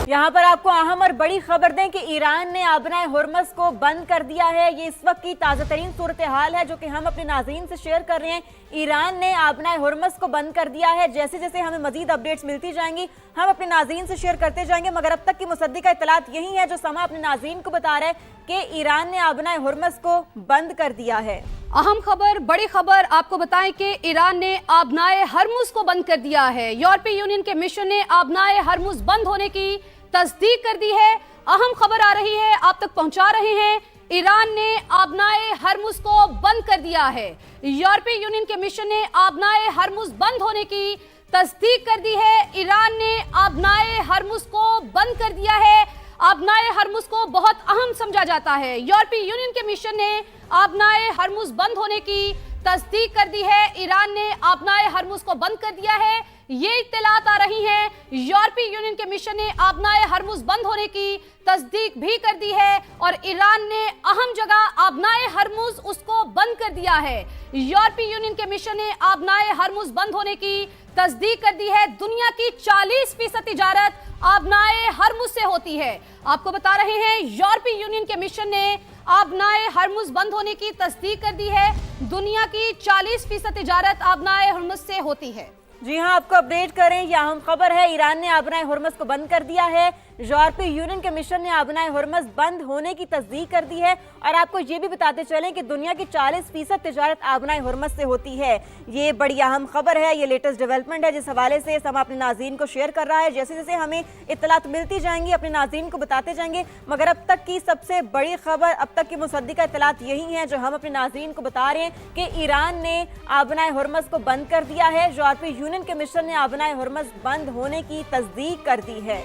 यहाँ पर आपको अहम और बड़ी खबर दें कि ईरान ने आबनाए हुर्मस को बंद कर दिया है। ये इस वक्त की ताज़ा तरीन सूरत हाल है जो कि हम अपने नाज़रीन से शेयर कर रहे हैं। ईरान ने आबनाए हुर्मस को बंद कर दिया है। जैसे जैसे हमें मजीद अपडेट्स मिलती जाएंगी हम अपने नाज़रीन से शेयर करते जाएंगे, मगर अब तक की मुसद्दिका इत्तलात यही है जो समा अपने नाज़रीन को बता रहा है कि ईरान ने आबनाए हुर्मस को बंद कर दिया है। अहम खबर, बड़ी खबर आपको बताएं कि ईरान ने आबनाए हरमुज को बंद कर दिया है। यूरोपीय यूनियन के मिशन ने आबनाए हरमुज बंद होने की तस्दीक कर दी है। अहम खबर आ रही है, आप तक पहुंचा रहे हैं। ईरान ने आबनाए हरमुज को बंद कर दिया है। यूरोपीय यूनियन के मिशन ने आबनाए हरमुज बंद होने की तस्दीक कर दी है। ईरान ने आबनाए हरमुज को बंद कर दिया है। आबनाए हरमुज को बहुत अहम समझा जाता है। यूरोपीय यूनियन के मिशन ने आबनाए हरमुज बंद होने की तस्दीक कर दी है। ईरान ने आबनाए हरमुज को बंद कर दिया है, ये इत्तलात आ रही हैं। यूरोपीय यूनियन के मिशन ने आबनाए हरमुज बंद होने की तस्दीक भी कर दी है और ईरान ने अहम जगह आबनाए हरमुज उसको बंद कर दिया है। यूरोपीय यूनियन के मिशन ने आबनाए हरमुज बंद होने की तस्दीक कर दी है। दुनिया की 40% तिजारत आबनाए हरमुज से होती है। आपको बता रहे हैं यूरोपीय यूनियन के मिशन ने आबनाए हरमुज बंद होने की तस्दीक कर दी है। दुनिया की 40% तिजारत आबनाए हरमुज से होती है। जी हां, आपको अपडेट करें, यह अहम खबर है। ईरान ने आबनाए हुर्मस को बंद कर दिया है। यूरोपीय यूनियन के मिशन ने आबनाए हुर्मस बंद होने की तस्दीक कर दी है और आपको ये भी बताते चलें कि दुनिया की 40% तिजारत आबनाए हुर्मस से होती है। ये बड़ी अहम खबर है, ये लेटेस्ट डेवलपमेंट है जिस हवाले से हम अपने नाज़रीन को शेयर कर रहा है। जैसे जैसे हमें इत्तलात मिलती जाएंगी अपने नाज़रीन को बताते जाएंगे, मगर अब तक की सबसे बड़ी खबर, अब तक की मुसद्दिका इत्तलात यही है जो हम अपने नाज़रीन को बता रहे हैं कि ईरान ने आबनाए हुर्मस को बंद कर दिया है। यूरोपीय यूनियन के मिशन ने आबनाए हुर्मस बंद होने की तस्दीक कर दी है।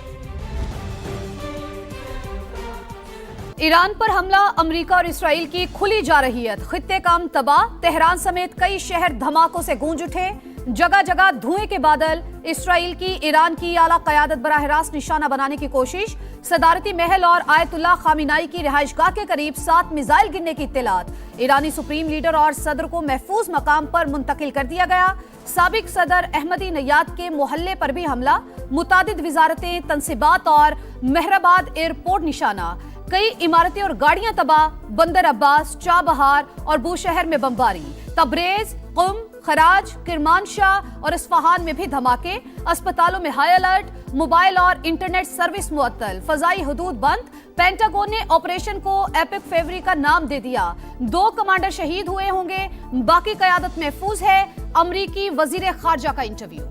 ईरान पर हमला, अमेरिका और इसराइल की खुली जारहियत, खित्ते का तबाह, तेहरान समेत कई शहर धमाकों से गूंज उठे, जगह जगह धुएं के बादल। इसराइल की ईरान की आला क़यादत बराह रास्त निशाना बनाने की कोशिश। सदारती महल और आयतुल्लाह खामिनाई की रिहाइशगाह के करीब 7 मिसाइल गिरने की इत्तलात। ईरानी सुप्रीम लीडर और सदर को महफूज मकाम पर मुंतकिल कर दिया गया। साबिक सदर अहमदी नयाद के मोहल्ले पर भी हमला। मुतादिद वजारतें, तनसीबात और मेहराबाद एयरपोर्ट निशाना। कई इमारतें और गाड़ियां तबाह। बंदर अब्बास, चाबहार और बूशहर में बमबारी। तबरेज, कुम, खराज, किरमानशाह और इस्फहान में भी धमाके। अस्पतालों में हाई अलर्ट। मोबाइल और इंटरनेट सर्विस मुअत्तल। फजाई हदूद बंद। पेंटागन ने ऑपरेशन को एपिक फेवरी का नाम दे दिया। 2 कमांडर शहीद हुए होंगे, बाकी क़यादत महफूज है। अमरीकी वजीर खारजा का इंटरव्यू।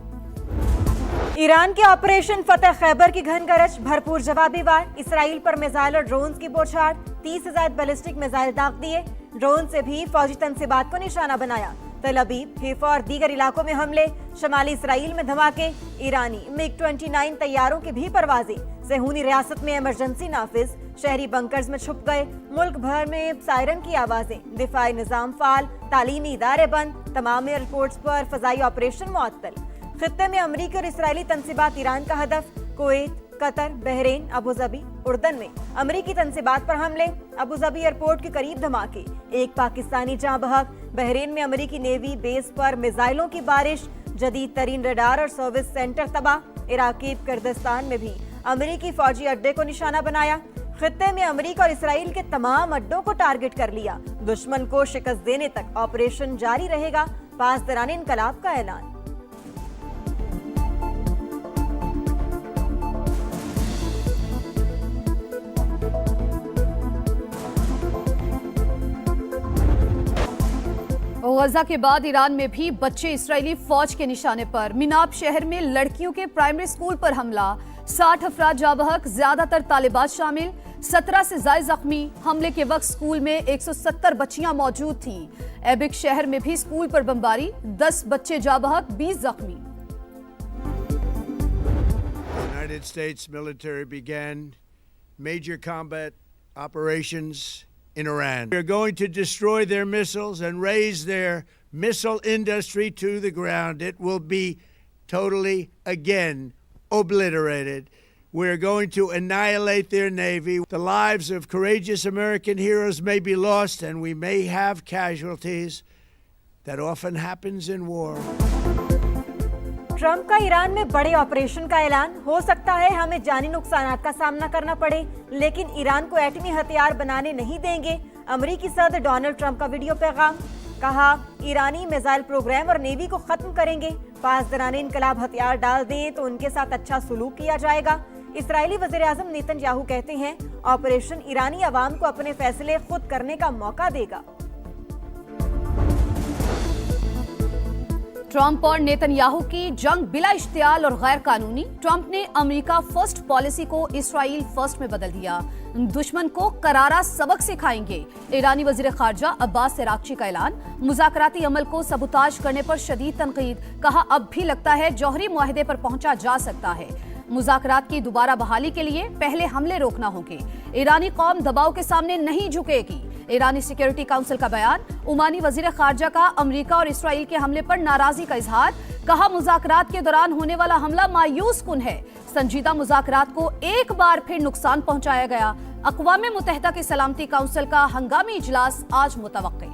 ईरान के ऑपरेशन फतेह खैबर की घन गरज, भरपूर जवाबी वार। इसराइल पर मिसाइल और ड्रोन की बौछार। 30 से ज्यादा बैलिस्टिक मिसाइल दाग दिए। ड्रोन से भी फौजी तनसीबात को निशाना बनाया। तल अबीब, हिफा और दीगर इलाकों में हमले। शमाली इसराइल में धमाके। ईरानी MiG-29 तैयारों की भी परवाजें। सेहूनी रियासत में इमरजेंसी नाफिज। शहरी बंकर्स में छुप गए। मुल्क भर में सायरन की आवाजें। दिफाई निजाम फाल। तालीमी इदारे बंद। तमाम एयरपोर्ट्स पर फजाई ऑपरेशन मुअत्तल। खित्ते में अमरीकी और इसराइली तनसीबात ईरान का हदफ। कुवैत, कतर, बहरीन, अबूजबी, उर्दन में अमरीकी तनसीबात पर हमले। अबूजबी एयरपोर्ट के करीब धमाके। एक पाकिस्तानी जाँ बहक। बहरीन में अमरीकी नेवी बेस पर मिसाइलों की बारिश। जदीद तरीन रडार और सर्विस सेंटर तबाह। इराकी कुर्दिस्तान में भी अमरीकी फौजी अड्डे को निशाना बनाया। खित्ते में अमरीका और इसराइल के तमाम अड्डों को टारगेट कर लिया। दुश्मन को शिकस्त देने तक ऑपरेशन जारी रहेगा। पासदारान इनकलाब का ऐलान। गजा के बाद ईरान में भी बच्चे इस्राएली फौज के निशाने पर। मिनाब शहर में लड़कियों के प्राइमरी स्कूल पर हमला। 60 अफराद जाबहक, ज्यादातर तालिबात शामिल। 17 से ज्यादा जख्मी। हमले के वक्त स्कूल में 170 बच्चियां मौजूद थीं। एबिक शहर में भी स्कूल पर बमबारी। 10 बच्चे जाबहक, 20 जख्मी। United States military began major combat operations in Iran. We're going to destroy their missiles and raise their missile industry to the ground. It will be totally, again, obliterated. We're going to annihilate their navy. The lives of courageous American heroes may be lost, and we may have casualties. That often happens in war. Trump का Iran में बड़े operation का ऐलान। हो सकता है हमें जानी नुकसान का सामना करना पड़े, लेकिन ईरान को एटमी हथियार बनाने नहीं देंगे। अमेरिकी सदर डोनाल्ड ट्रंप का वीडियो पैगाम। कहा, ईरानी मिसाइल प्रोग्राम और नेवी को खत्म करेंगे। पासदाराने इनकलाब हथियार डाल दें तो उनके साथ अच्छा सुलूक किया जाएगा। इस्राएली वज़ीर-ए-आज़म नेतन्याहू कहते हैं, ऑपरेशन ईरानी अवाम को अपने फैसले खुद करने का मौका देगा। ट्रंप और नेतन्याहू की जंग बिला इश्तियाल और गैर कानूनी। ट्रंप ने अमेरिका फर्स्ट पॉलिसी को इसराइल फर्स्ट में बदल दिया। दुश्मन को करारा सबक सिखाएंगे। ईरानी वजीर खारजा अब्बास अराक्ची का ऐलान। मुज़ाकराती अमल को सबूताज करने पर शदीद तनकीद। कहा, अब भी लगता है जौहरी मुआहदे पर पहुंचा जा सकता है। मुज़ाकरात की दोबारा बहाली के लिए पहले हमले रोकना होंगे। ईरानी कौम दबाव के सामने नहीं झुकेगी। ईरानी सिक्योरिटी काउंसिल का बयान। ओमानी वजीर खारजा का अमेरिका और इसराइल के हमले पर नाराजगी का इजहार। कहा, मुज़ाकरात के दौरान होने वाला हमला मायूस कुन है। संजीदा मुज़ाकरात को एक बार फिर नुकसान पहुंचाया गया। अक़वाम मुत्तहिदा के सलामती काउंसिल का हंगामी इजलास आज मुतवक्की।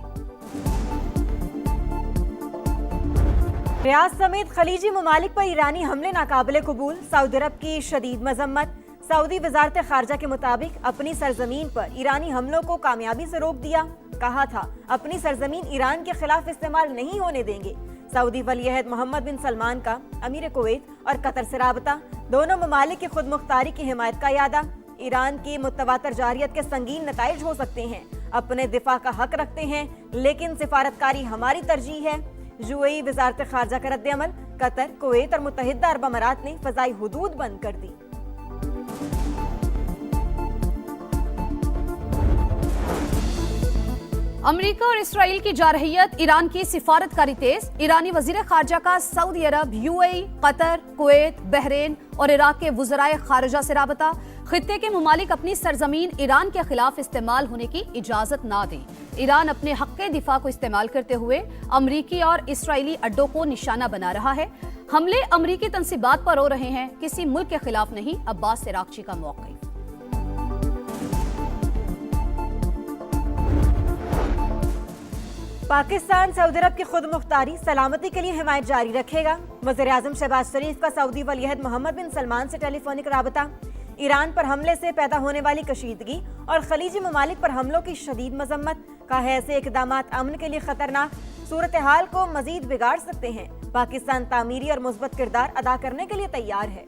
रियाद समेत खलीजी ममालिक पर ईरानी हमले नाकाबिले कबूल। सऊदी अरब की शदीद मजम्मत। सऊदी वजारत खारजा के मुताबिक अपनी सरजमीन पर ईरानी हमलों को कामयाबी से रोक दिया। कहा था, अपनी सरजमीन ईरान के खिलाफ इस्तेमाल नहीं होने देंगे। सऊदी वली-ए-अहद मोहम्मद बिन सलमान का अमीर कुवैत और कतर से राबता। दोनों ममालिक की खुद मुख्तारी की हिमायत का यादा। ईरान की मुतवातर जारियत के संगीन नताइज हो सकते हैं। अपने दिफा का हक रखते हैं, लेकिन सिफारतकारी हमारी तरजीह है। यूएई वजारत खारजा का रद्द-ए-अमल। कतर, कुवैत और मुत्तहिदा अरब अमारात ने फजाई हुदूद बंद कर दी। अमेरिका और इसराइल की जारहियत, ईरान की सिफारतकारी तेज। ईरानी वजीर खारजा का सऊदी अरब, यूएई, कतर, कुवैत, बहरीन और इराक के वज़राए खारजा से राबता। खित्ते के ममालिक अपनी सरजमीन ईरान के खिलाफ इस्तेमाल होने की इजाजत ना दें। ईरान अपने हक के दिफा को इस्तेमाल करते हुए अमरीकी और इसराइली अड्डों को निशाना बना रहा है। हमले अमरीकी तंसीबात पर हो रहे हैं, किसी मुल्क के खिलाफ नहीं। अब्बास अराक्ची का मौक़िफ़। पाकिस्तान सऊदी अरब की खुद मुख्तारी सलामती के लिए हिमायत जारी रखेगा। वज़ीर-ए-आज़म शहबाज शरीफ का सऊदी वली-अहद मोहम्मद बिन सलमान से टेलीफोनिक राबता। ईरान पर हमले से पैदा होने वाली कशीदगी और खलीजी ममालिक पर हमलों की शदीद मजम्मत। कहा है, ऐसे इक़दामात अमन के लिए खतरनाक, सूरत हाल को मजीद बिगाड़ सकते हैं। पाकिस्तान तामीरी और मुस्बत किरदार अदा करने के लिए तैयार है।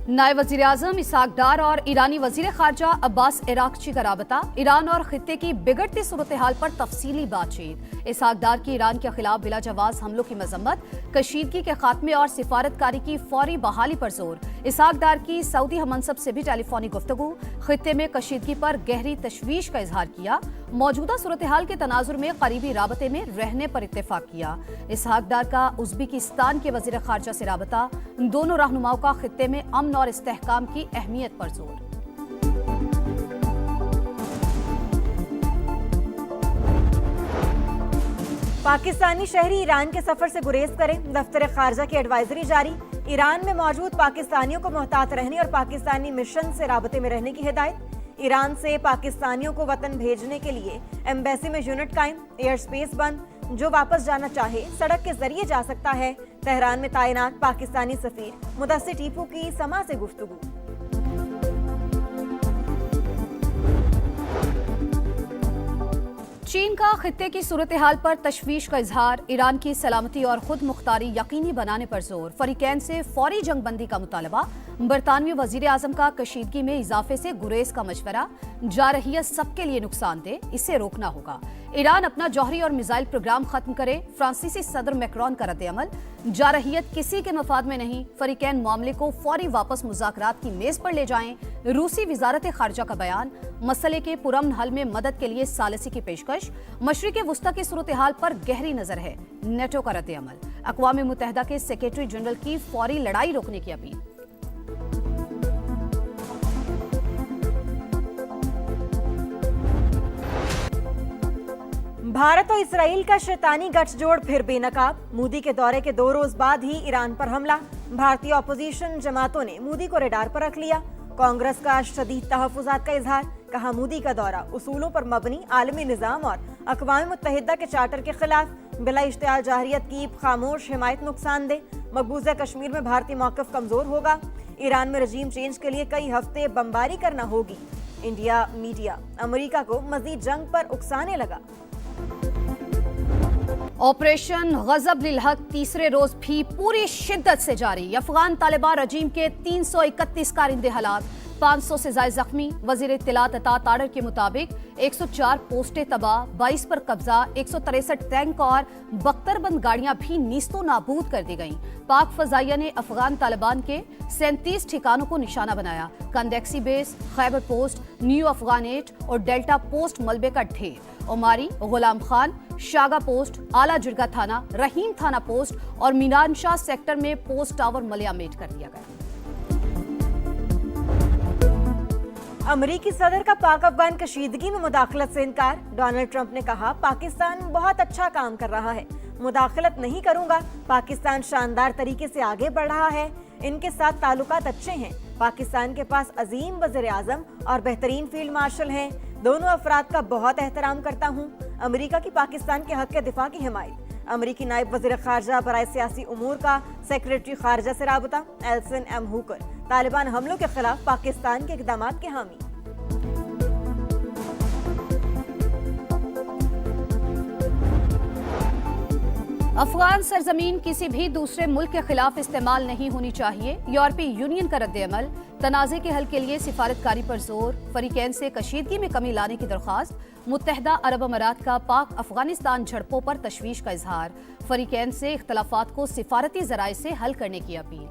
नायब वज़ीर आज़म इसहाक डार और ईरानी वज़ीर खारजा अब्बास अराक्ची का राबता। ईरान और खित्ते की बिगड़ती सूरत हाल पर तफसीली बातचीत। इसहाक डार की ईरान के खिलाफ बिला जवाज हमलों की मजम्मत, कशीदगी के खात्मे और सिफारतकारी की फौरी बहाली पर जोर। इसहाक डार की सऊदी हमनसब से भी टेलीफोनिक गुफ्तगू। खित्ते में कशीदगी पर गहरी तशवीश का इजहार किया। मौजूदा सूरत हाल के तनाजुर में करीबी राबते में रहने पर इत्तेफाक किया। इसहाक डार का उज़्बेकिस्तान के वज़ीर खारजा से राबता। दोनों रहनुमाओं का खित्ते में अमन और इस्तेहकाम की अहमियत पर जोर। पाकिस्तानी शहरी ईरान के सफर से गुरेज करें। दफ्तर खारजा की एडवाइजरी जारी। ईरान में मौजूद पाकिस्तानियों को मोहतात रहने और पाकिस्तानी मिशन से राबते में रहने की हिदायत। ईरान से पाकिस्तानियों को वतन भेजने के लिए एम्बेसी में यूनिट कायम। एयर स्पेस बंद। जो वापस जाना चाहे सड़क के जरिए जा सकता है। तेहरान में तैनात पाकिस्तानी सफीर मुदस्सिर टीपू की समा से गुफ्तगू। चीन का खित्ते की सूरत हाल पर तशवीश का इजहार। ईरान की सलामती और खुद मुख्तारी यकीनी बनाने पर जोर। फरीकैन से फौरी जंग बंदी का मुतालबा। बरतानवी वजीर आजम का कशीदगी में इजाफे से गुरेज का मशवरा। जारहियत सबके लिए नुकसानदेह, इसे रोकना होगा। ईरान अपना जौहरी और मिसाइल प्रोग्राम खत्म करे। फ्रांसीसी सदर मैक्रोन का रद्द-ए-अमल। जारहियत किसी के मफाद में नहीं। फरीकैन मामले को फौरी वापस मुज़ाकरात की मेज पर ले जाएं। रूसी वजारत खारजा का बयान। मसले के पुरअमन हल में मदद के लिए सालिसी की पेशकश। मशरिक़ वुस्ता की सूरत हाल पर गहरी नजर है। नेटो का रद्द-ए-अमल। अक़वाम मुत्तहिदा के सेक्रेटरी जनरल की फौरी लड़ाई रोकने की अपील। भारत और इसराइल का शैतानी गठजोड़ फिर बेनकाब। मोदी के दौरे के 2 रोज बाद ही ईरान पर हमला। भारतीय अपोजिशन जमातों ने मोदी को रडार पर रख लिया। कांग्रेस का शदीद तहफ़्फ़ुज़ात का इजहार। कहा, मोदी का दौरा उसूलों पर मबनी आलमी निज़ाम और अक़वाम मुत्तहिदा के चार्टर के खिलाफ। बिला इश्तियाल जाहरियत की खामोश हिमायत नुकसानदेह, मकबूजा कश्मीर में भारतीय मौक़िफ़ कमजोर होगा, ईरान में रजीम चेंज के लिए कई हफ्ते बमबारी करना होगी। इंडिया मीडिया अमेरिका को मजीद जंग पर उकसाने लगा। ऑपरेशन गजब लिल हक तीसरे रोज भी पूरी शिद्दत से जारी। अफगान तालिबान रजीम के 331 कारिंदे हलाक, 500 से ज्यादा जख्मी। वजीर इत्तलात अतात आर्डर के मुताबिक 104 पोस्टें तबाह, 22 पर कब्जा, 163 टैंक और बख्तरबंद गाड़ियां भी नीस्तो नाबूद कर दी गईं। पाक फजाइया ने अफगान तालिबान के 37 ठिकानों को निशाना बनाया। कंडेक्सी बेस, खैबर पोस्ट, न्यू अफगानेट और डेल्टा पोस्ट मलबे का ढेर। उमारी, गुलाम खान, शागा पोस्ट, आला जिरगा थाना, रहीम थाना पोस्ट और मीनानशाह सेक्टर में पोस्ट टावर मलियामेट कर दिया गया। अमरीकी सदर का पाक अफगान कशीदगी में मुदाखलत से इनकार। डोनाल्ड ट्रंप ने कहा, पाकिस्तान बहुत अच्छा काम कर रहा है, मुदाखलत नहीं करूंगा। पाकिस्तान शानदार तरीके से आगे बढ़ रहा है, इनके साथ ताल्लुकात अच्छे हैं। पाकिस्तान के पास अजीम वज़ीर आज़म और बेहतरीन फील्ड मार्शल हैं। दोनों अफराद का बहुत एहतराम करता हूँ। अमरीका की पाकिस्तान के हक के दिफा की हिमायत। अमरीकी नायब वज़ीर ख़ारजा बराए सियासी उमूर का सेक्रेटरी ख़ारजा से राबता एल्सन एम हुकर तालिबान हमलों के खिलाफ पाकिस्तान के इक़दामात के हामी। अफगान सरजमीन किसी भी दूसरे मुल्क के खिलाफ इस्तेमाल नहीं होनी चाहिए। यूरोपीय यूनियन का रद्द-ए-अमल। तनाज़े के हल के लिए सिफारतकारी पर जोर। फरीकैन से कशीदगी में कमी लाने की दरख्वास्त। मुत्तहदा अरब अमारात का पाक अफगानिस्तान झड़पों पर तशवीश का इजहार। फरीकैन से इख्तलाफात को सिफारती जराए से हल करने की अपील।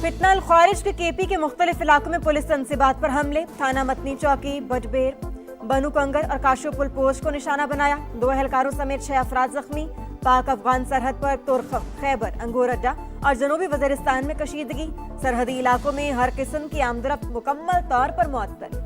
फितना अल-ख्वारिज के केपी के मुख्तलिफ इलाकों में पुलिस तनसीबात पर हमले। थाना मतनी चौकी, बटबेर, बनू कंगर और काशोपुल पोस्ट को निशाना बनाया। 2 एहलकारों समेत 6 अफराद जख्मी। पाक अफगान सरहद पर तुरखम, खैबर, अंगूर अड्डा और जनूबी वजीरिस्तान में कशीदगी। सरहदी इलाकों में हर किस्म की आमदरफ्त मुकम्मल तौर पर मुअत्तल।